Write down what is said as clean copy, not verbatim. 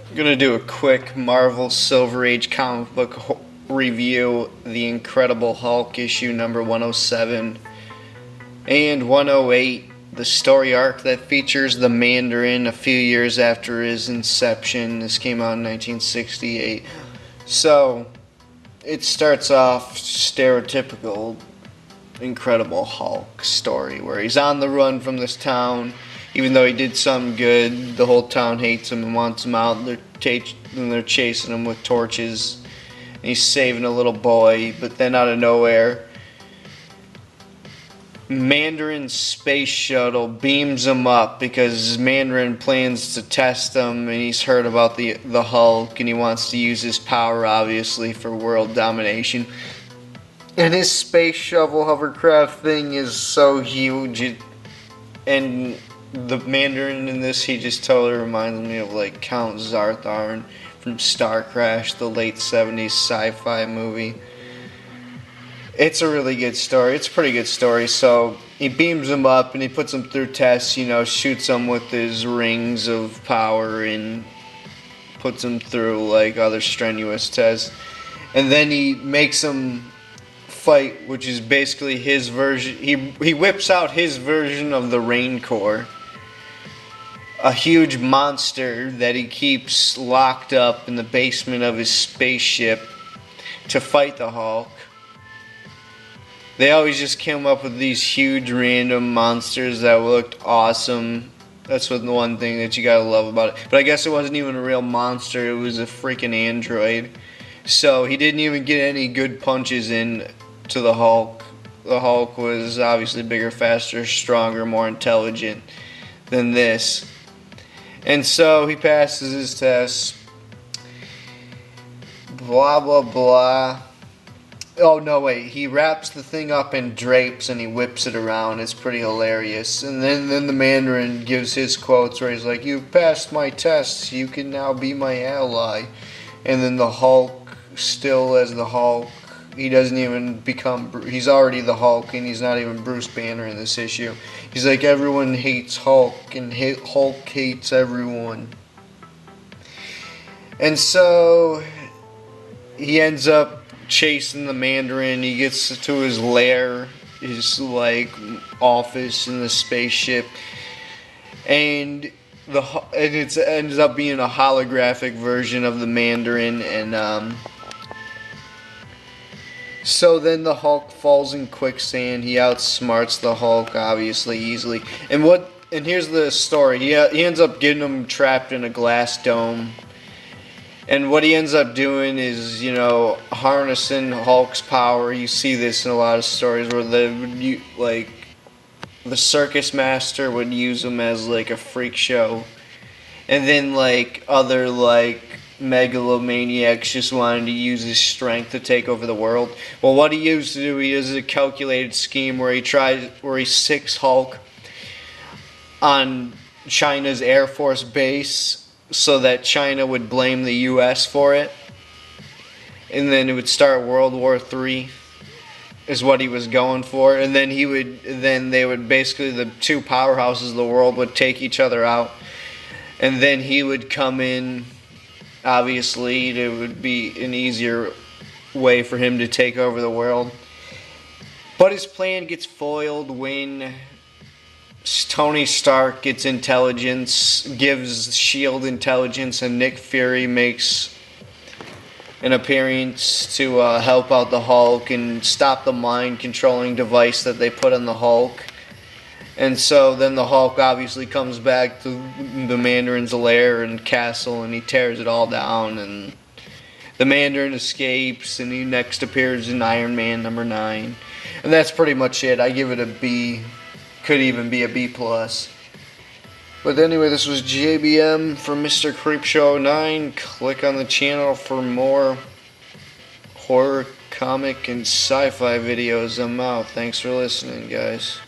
I'm gonna do a quick Marvel Silver Age comic book review, The Incredible Hulk issue number 107 and 108, the story arc that features the Mandarin a few years after his inception. This came out in 1968. So, it starts off stereotypical Incredible Hulk story where he's on the run from this town. Even though he did something good, the whole town hates him and wants him out. And they're chasing him with torches. And he's saving a little boy, but then out of nowhere, Mandarin's space shuttle beams him up because Mandarin plans to test him, and he's heard about the Hulk, and he wants to use his power, obviously, for world domination. And his space shovel hovercraft thing is so huge, and the Mandarin in this, he just totally reminds me of like Count Zartharn from Star Crash, the late 70s sci-fi movie. It's a really good story. It's a pretty good story. So he beams him up and he puts him through tests, shoots him with his rings of power and puts him through like other strenuous tests. And then he makes him fight, which is basically his version. He whips out his version of the Rain Corps, a huge monster that he keeps locked up in the basement of his spaceship to fight the Hulk. They always just came up with these huge random monsters that looked awesome. That's the one thing that you gotta love about it. But I guess it wasn't even a real monster, it was a freaking android. So he didn't even get any good punches in to the Hulk. The Hulk was obviously bigger, faster, stronger, more intelligent than this. And so he passes his test. Blah, blah, blah. Oh, no, wait. He wraps the thing up in drapes and he whips it around. It's pretty hilarious. And then the Mandarin gives his quotes where he's like, "You passed my tests. You can now be my ally." And then the Hulk, still as the Hulk, he doesn't even become... He's already the Hulk, and he's not even Bruce Banner in this issue. He's like, everyone hates Hulk, and Hulk hates everyone. And so he ends up chasing the Mandarin. He gets to his lair, his like office in the spaceship, and it ends up being a holographic version of the Mandarin. And so then the Hulk falls in quicksand. He outsmarts the Hulk, obviously, easily. And here's the story. He ends up getting him trapped in a glass dome. And what he ends up doing is, harnessing Hulk's power. You see this in a lot of stories where the circus master would use him as like a freak show. And then like other like megalomaniacs just wanted to use his strength to take over the world. Well, what he used to do, he uses a calculated scheme where he sicks Hulk on China's Air Force base, so that China would blame the U.S. for it, and then it would start World War III, is what he was going for. And then they would basically, the two powerhouses of the world would take each other out, and then he would come in. Obviously, it would be an easier way for him to take over the world. But his plan gets foiled when Tony Stark gets intelligence, gives S.H.I.E.L.D. intelligence, and Nick Fury makes an appearance to help out the Hulk and stop the mind-controlling device that they put on the Hulk. And so then the Hulk obviously comes back to the Mandarin's lair and castle, and he tears it all down, and the Mandarin escapes, and he next appears in Iron Man number 9. And that's pretty much it. I give it a B. Could even be a B+. But anyway, this was JBM from Mr. Creepshow 9. Click on the channel for more horror, comic, and sci-fi videos. I'm out. Thanks for listening, guys.